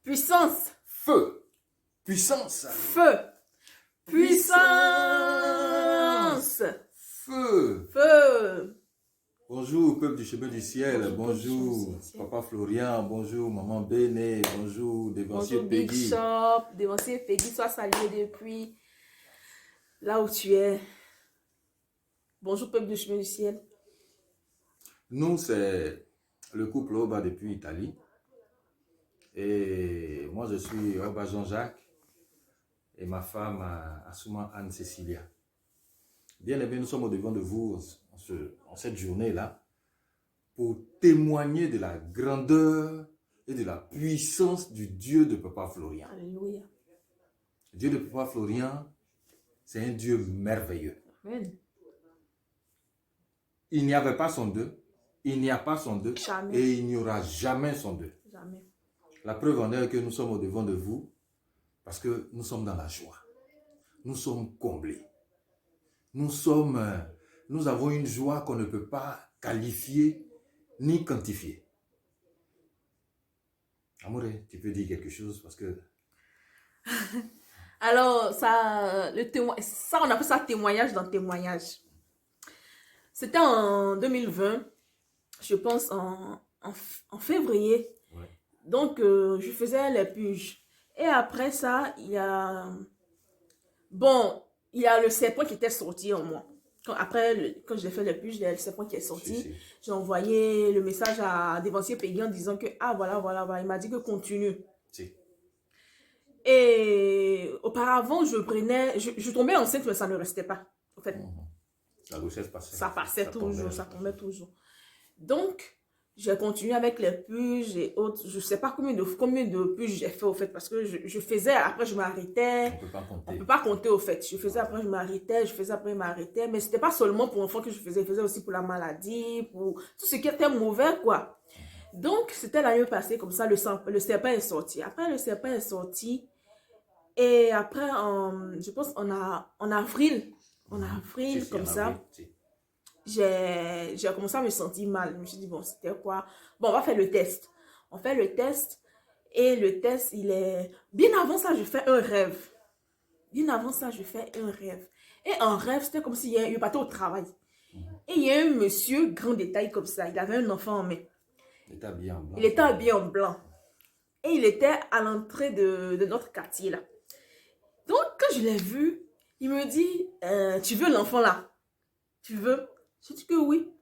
Puissance. Feu. Puissance. Feu. Puissance. Feu. Feu. Bonjour, peuple du chemin du ciel. Bonjour, Bonjour, Papa Florian. Bonjour, Maman Béné. Bonjour, Dévancier Bonjour Big Peggy. Shop. Dévancier Peggy, sois salué depuis là où tu es. Bonjour peuple du chemin du ciel. Nous, c'est le couple Oba depuis Italie. Et moi, je suis Oba Jean-Jacques et ma femme Assouma Anne-Cécilia. Bien aimé, nous sommes au devant de vous en cette journée-là pour témoigner de la grandeur et de la puissance du Dieu de Papa Florian. Alléluia. Le Dieu de Papa Florian, c'est un Dieu merveilleux. Amen. Il n'y avait pas son deux, il n'y a pas son deux, Jamais. et il n'y aura jamais son deux. Jamais. La preuve en est que nous sommes au devant de vous parce que nous sommes dans la joie. Nous sommes comblés. Nous avons une joie qu'on ne peut pas qualifier ni quantifier. Amoureux, tu peux dire quelque chose parce que... Alors, ça, on appelle ça témoignage dans témoignage. C'était en 2020, je pense en février. Ouais. Donc, je faisais les purges. Et après ça, il y a le serpent qui était sorti en moi. Quand j'ai fait les purges, il y a le serpent qui est sorti. J'ai envoyé le message à Dévancier Peggy en disant que, voilà. Il m'a dit que continue. Si. Et auparavant, je tombais enceinte, mais ça ne restait pas. En fait, La grossesse passait. ça passait toujours, ça tombait toujours. Donc, j'ai continué avec les purges et autres. Je ne sais pas combien de purges j'ai fait, au fait, parce que je faisais, après je m'arrêtais. On ne peut pas compter. On ne peut pas compter, au fait. Je faisais, après je m'arrêtais, je faisais, après je m'arrêtais. Mais ce n'était pas seulement pour l'enfant que je faisais aussi pour la maladie, pour tout ce qui était mauvais, quoi. Donc, c'était l'année passée, comme ça, le serpent est sorti. Après, le serpent est sorti. Et après, je pense en avril, Si, comme en ça, avril, si. j'ai commencé à me sentir mal. Je me suis dit, bon, c'était quoi? Bon, on va faire le test. On fait le test. Et le test, il est... Bien avant ça, je fais un rêve. Et en rêve, c'était comme s'il y a eu parti au travail. Et il y a un monsieur, grand détail comme ça. Il avait un enfant en main. Il était habillé en blanc. Il était habillé en blanc. Et il était à l'entrée de notre quartier, là. Donc, quand je l'ai vu, il me dit, tu veux l'enfant là? Tu veux? Je dis que oui.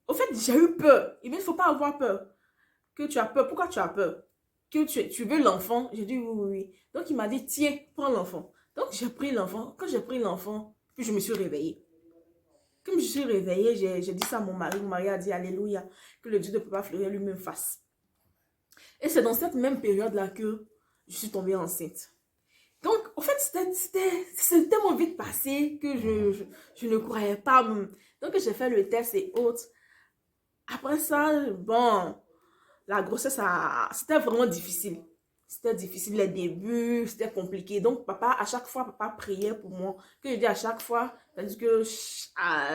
Au fait, j'ai eu peur. Il me dit, il ne faut pas avoir peur. Que tu as peur. Pourquoi tu as peur? Que tu veux l'enfant? J'ai dit oui. Donc, il m'a dit, tiens, prends l'enfant. Donc, j'ai pris l'enfant. Quand j'ai pris l'enfant, puis je me suis réveillée. Comme je suis réveillée, j'ai dit ça à mon mari. Mon mari a dit, alléluia, que le Dieu de Papa Florian lui-même fasse. Et c'est dans cette même période-là que je suis tombée enceinte. Donc, en fait, c'était tellement vite passé que je ne croyais pas. Donc, j'ai fait le test et autres. Après ça, bon, la grossesse, c'était vraiment difficile. C'était difficile les débuts, c'était compliqué. Donc, à chaque fois, papa priait pour moi. Que je dis à chaque fois, c'est-à-dire que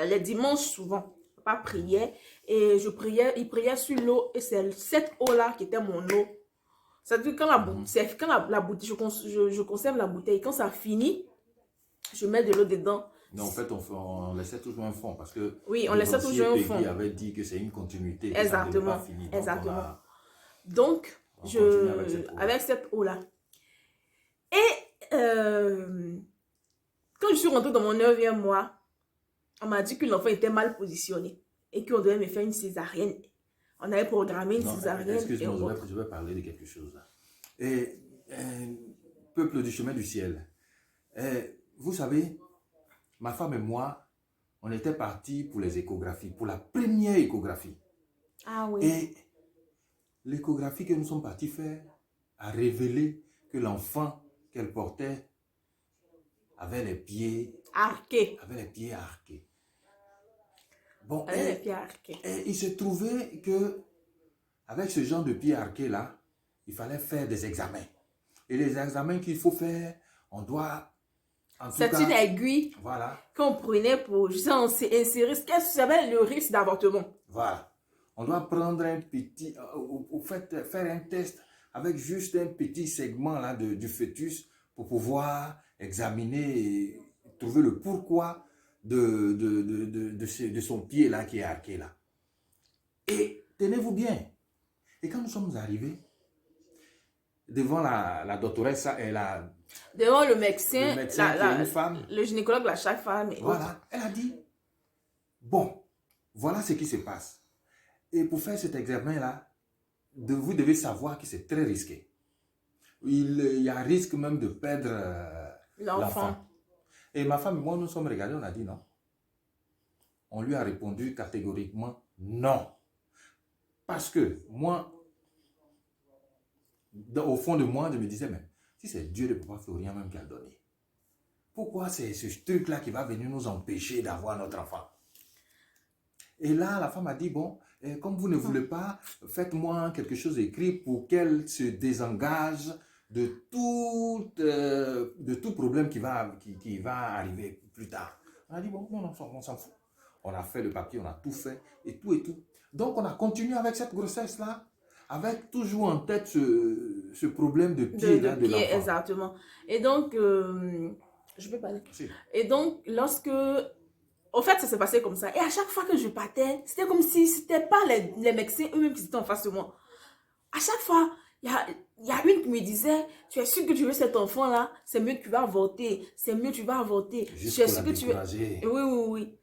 les dimanches, souvent, papa priait. Et il priait sur l'eau. Et c'est cette eau-là qui était mon eau. C'est-à-dire quand la bouteille, je conserve la bouteille. Quand ça finit, je mets de l'eau dedans. Non, en fait, on laissait toujours un fond parce que... Oui, on laissait toujours un fond. Peggy avait dit que c'est une continuité. Que exactement. Ça pas fini. Exactement. Donc, avec cette eau-là. Et quand je suis rentrée dans mon 9e mois, on m'a dit que l'enfant était mal positionné et qu'on devait me faire une césarienne. On avait programmé une césarienne. Excuse-moi, je vais parler de quelque chose là. Et, peuple du chemin du ciel, vous savez, ma femme et moi, on était partis pour les échographies, pour la première échographie. Ah oui. Et l'échographie que nous sommes partis faire a révélé que l'enfant qu'elle portait avait les pieds arqués. Bon, les pieds arqués. Et il se trouvait que avec ce genre de pieds arqués là, il fallait faire des examens. Et les examens qu'il faut faire, on doit... C'est une aiguille qu'on prenait pour insérer ce qu'elle s'appelle le risque d'avortement. Voilà. On doit prendre un petit... faire un test avec juste un petit segment là du fœtus pour pouvoir examiner et trouver le pourquoi de son pied là qui est arqué là. Et tenez-vous bien. Et quand nous sommes arrivés devant la doctoresse et devant le le médecin, médecin qui est une femme, le gynécologue, la chaque-femme et autres. voilà, elle a dit, bon, voilà ce qui se passe. Et pour faire cet examen-là, vous devez savoir que c'est très risqué. Il y a un risque même de perdre l'enfant. Et ma femme et moi, nous sommes regardés, on a dit non. On lui a répondu catégoriquement non. Parce que moi, au fond de moi, je me disais, mais si c'est Dieu de Papa Florian même qui a donné, pourquoi c'est ce truc-là qui va venir nous empêcher d'avoir notre enfant? Et là, la femme a dit, bon, comme vous ne voulez pas, faites-moi quelque chose écrit pour qu'elle se désengage de tout problème qui va arriver plus tard. On a dit, bon, non, on s'en fout. On a fait le papier, on a tout fait, et tout et tout. Donc, on a continué avec cette grossesse-là, avec toujours en tête ce problème de pied, de l'enfant. Exactement. Et donc, je peux parler. Si. Et donc, au fait, ça s'est passé comme ça. Et à chaque fois que je partais, c'était comme si c'était pas les médecins eux-mêmes qui étaient en face de moi. À chaque fois, il y a une qui me disait, tu es sûr que tu veux cet enfant-là? C'est mieux que tu vas avorter. C'est mieux que tu vas avorter. Juste tu es pour sûr la que tu veux... Oui.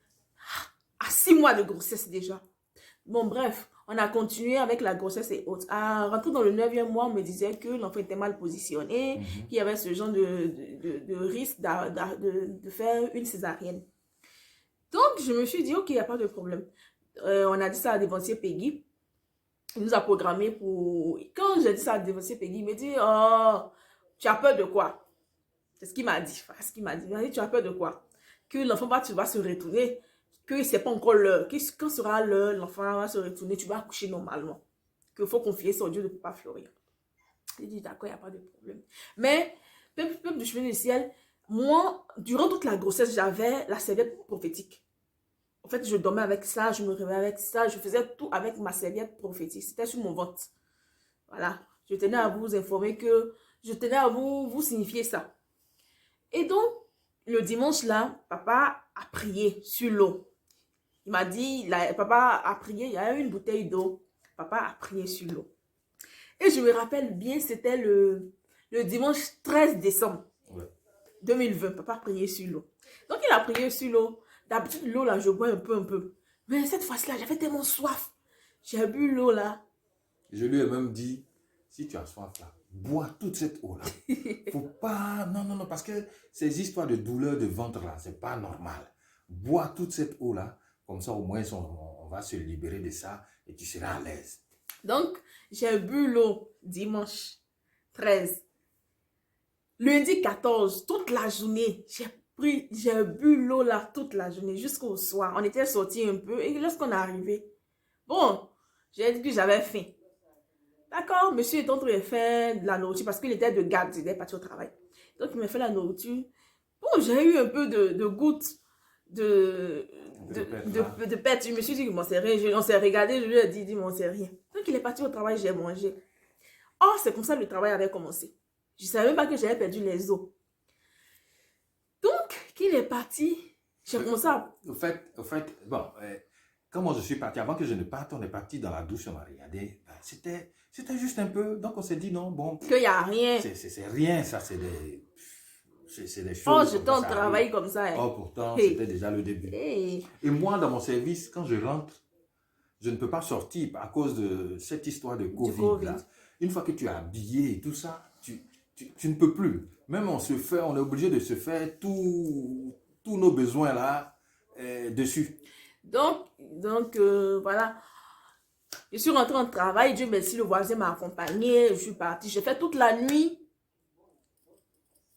À 6 mois de grossesse déjà. Bon, bref, on a continué avec la grossesse et autres. À rentrer dans le 9e mois, on me disait que l'enfant était mal positionné, qu'il y avait ce genre de risque de faire une césarienne. Donc, je me suis dit, ok, il n'y a pas de problème. On a dit ça à Dévancier Peggy. Il nous a programmé pour... Quand j'ai dit ça à Dévancier Peggy, il me dit, oh, tu as peur de quoi? C'est ce qu'il m'a dit. Il m'a dit, tu as peur de quoi? Que l'enfant va se retourner, que c'est pas encore l'heure. Quand sera l'heure, l'enfant va se retourner, tu vas accoucher normalement. Qu'il faut confier son Dieu de Papa Florian. J'ai dit, d'accord, il n'y a pas de problème. Mais, peuple du chemin du ciel, moi, durant toute la grossesse, j'avais la serviette prophétique. En fait, je dormais avec ça, je me réveillais avec ça, je faisais tout avec ma serviette prophétique. C'était sur mon ventre. Voilà. Je tenais à vous informer que, je tenais à vous signifier ça. Et donc, le dimanche là, papa a prié sur l'eau. Il m'a dit, papa a prié, il y a une bouteille d'eau. Papa a prié sur l'eau. Et je me rappelle bien, c'était le dimanche 13 décembre 2020. Papa a prié sur l'eau. Donc, il a prié sur l'eau. D'habitude, l'eau là, je bois un peu. Mais cette fois-ci là, j'avais tellement soif. J'ai bu l'eau là. Je lui ai même dit, si tu as soif là, bois toute cette eau là. Faut pas, non, parce que ces histoires de douleur de ventre là, c'est pas normal. Bois toute cette eau là, comme ça au moins on va se libérer de ça et tu seras à l'aise. Donc, j'ai bu l'eau dimanche 13. Lundi 14, toute la journée, j'ai bu l'eau là toute la journée jusqu'au soir. On était sortis un peu et lorsqu'on est arrivé, bon, j'ai dit que j'avais faim. D'accord, monsieur est en train de faire de la nourriture parce qu'il était de garde, il était parti au travail. Donc, il m'a fait la nourriture. Bon, j'ai eu un peu de gouttes de pète. Je me suis dit que bon, c'est rien. On s'est regardé, je lui ai dit, bon, c'est rien. Donc, il est parti au travail, j'ai mangé. Oh, c'est comme ça que le travail avait commencé. Je ne savais même pas que j'avais perdu les os. Donc, qu'il est parti, j'ai commencé à... Au fait, bon, quand moi je suis parti, avant que je ne parte, on est parti dans la douche, on a regardé. C'était juste un peu, donc on s'est dit non, bon. Qu'il n'y a rien. C'est rien, ça, c'est des choses. Oh, j'étais en travail comme ça. Oh, pourtant, c'était déjà le début. Et moi, dans mon service, quand je rentre, je ne peux pas sortir à cause de cette histoire de Covid. Là. Une fois que tu es habillé et tout ça, tu ne peux plus. Même on est obligé de se faire tous nos besoins là dessus. Donc voilà. Je suis rentrée en travail. Dieu merci, le voisin m'a accompagnée. Je suis partie. J'ai fait toute la nuit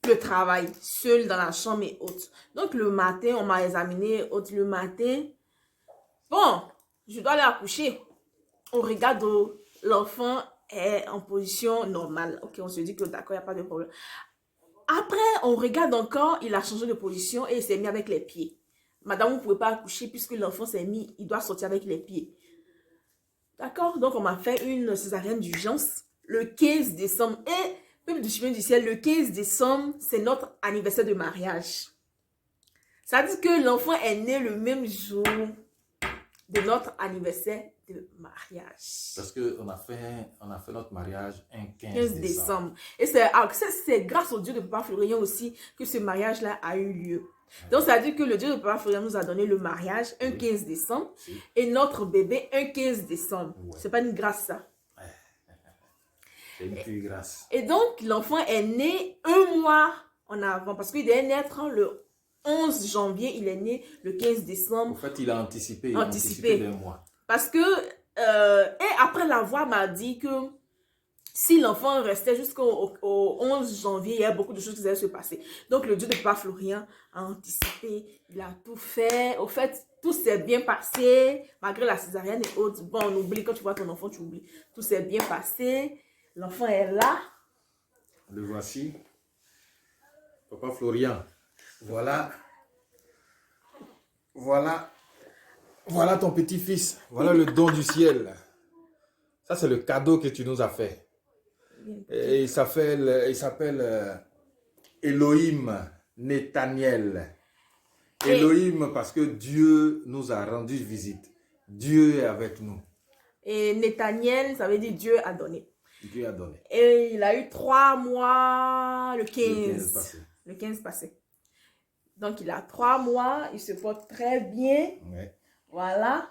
le travail, seule dans la chambre et autres. Donc le matin, on m'a examiné. Le matin, bon, je dois aller accoucher. On regarde l'enfant est en position normale. Ok, on se dit que d'accord, il n'y a pas de problème. Après, on regarde encore, il a changé de position et il s'est mis avec les pieds. Madame, vous ne pouvez pas accoucher puisque l'enfant s'est mis, il doit sortir avec les pieds. D'accord? Donc, on m'a fait une césarienne d'urgence. le 15 décembre. Et, peuple du chemin du ciel, le 15 décembre, c'est notre anniversaire de mariage. Ça veut dire que l'enfant est né le même jour de notre anniversaire de mariage. Parce qu'on a fait notre mariage un 15 15 décembre. décembre. Et c'est grâce au Dieu de Papa Florian aussi que ce mariage-là a eu lieu. Donc, ça veut dire que le Dieu de Papa Florian nous a donné le mariage un 15 décembre et notre bébé un 15 décembre. Ouais. C'est pas une grâce, ça. C'est une pure grâce. Et donc, l'enfant est né un mois en avant parce qu'il devait naître le 11 janvier, il est né le 15 décembre. En fait, il a anticipé. Il a Anticipé. anticipé d'un mois. Parce que, et après l'avoir, m'a dit que si l'enfant restait jusqu'au 11 janvier, il y a beaucoup de choses qui allaient se passer. Donc, le Dieu de Papa Florian a anticipé, il a tout fait. Au fait, tout s'est bien passé, malgré la césarienne et autres. Bon, on oublie, quand tu vois ton enfant, tu oublies. Tout s'est bien passé, l'enfant est là. Le voici. Papa Florian. Voilà. Voilà ton petit-fils. Voilà le don du ciel. Ça, c'est le cadeau que tu nous as fait. Et il s'appelle Elohim Nathaniel. Elohim parce que Dieu nous a rendu visite. Dieu est avec nous. Et Nathaniel, ça veut dire Dieu a donné. Dieu a donné. Et il a eu 3 mois le 15. passé. Le 15 passé. Donc, il a 3 mois, il se porte très bien. Ouais. Voilà.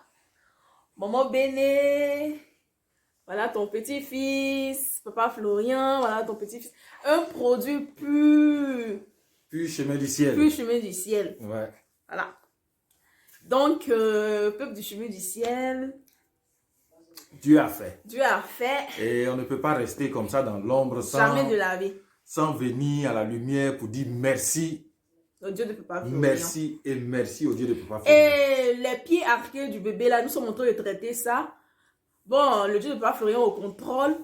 Maman Béné. Voilà ton petit-fils. Papa Florian. Voilà ton petit-fils. Un produit pur. Puis chemin du ciel. Pur chemin du ciel. Ouais. Voilà. Donc, peuple du chemin du ciel. Dieu a fait. Dieu a fait. Et on ne peut pas rester comme ça dans l'ombre Jamais de la vie. sans venir à la lumière pour dire merci. Au Dieu de Papa Florian. Merci et merci au Dieu de Papa Florian. Et les pieds arqués du bébé, là, nous sommes en train de traiter ça. Bon, le Dieu de Papa Florian au contrôle.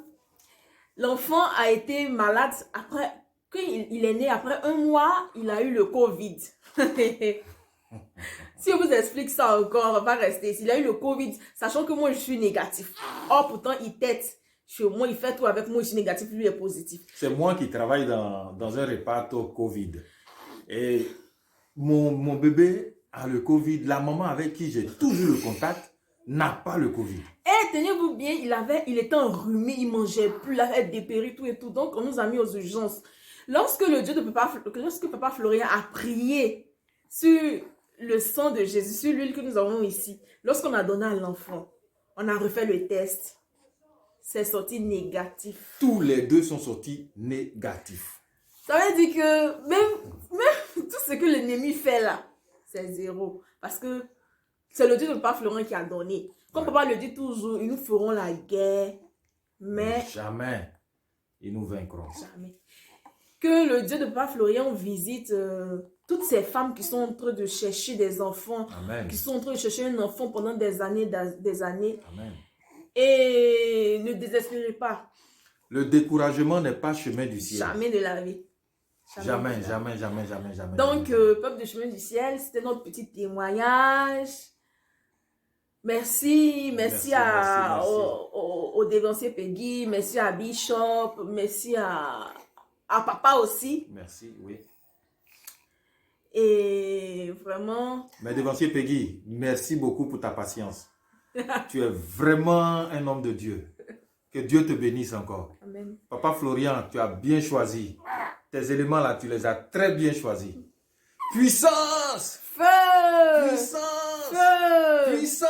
L'enfant a été malade après, quand il est né, après 1 mois, il a eu le Covid. Si on vous explique ça encore, on ne va pas rester. S'il a eu le Covid, sachant que moi, je suis négatif. Or, pourtant, il tête chez moi, il fait tout avec moi, je suis négatif, lui est positif. C'est moi qui travaille dans un réparto Covid. Et mon bébé a le Covid. La maman avec qui j'ai toujours le contact n'a pas le Covid. Et tenez-vous bien, il était enrhumé, il mangeait plus, il avait dépéri, tout et tout. Donc, on nous a mis aux urgences. Lorsque Papa Florian a prié sur le sang de Jésus, sur l'huile que nous avons ici, lorsqu'on a donné à l'enfant, on a refait le test. C'est sorti négatif. Tous les deux sont sortis négatifs. Ça veut dire que même tout ce que l'ennemi fait là, c'est 0. Parce que c'est le Dieu de Papa Florian qui a donné. Comme Papa le dit toujours, ils nous feront la guerre, mais jamais ils nous vaincront. Jamais. Que le Dieu de Papa Florian visite toutes ces femmes qui sont en train de chercher des enfants, Amen. qui sont en train de chercher un enfant pendant des années. Amen. Et ne désespérez pas. Le découragement n'est pas chemin du ciel. Jamais de la vie. Jamais. Donc, peuple du chemin du ciel, c'était notre petit témoignage. Merci au dévancier Peggy, merci à Bishop, merci à Papa aussi. Merci, oui. Et vraiment... Mais dévancier Peggy, merci beaucoup pour ta patience. Tu es vraiment un homme de Dieu. Que Dieu te bénisse encore. Amen. Papa Florian, tu as bien choisi. Tes éléments là, tu les as très bien choisis. Puissance! Feu! Puissance! Feu! Puissance!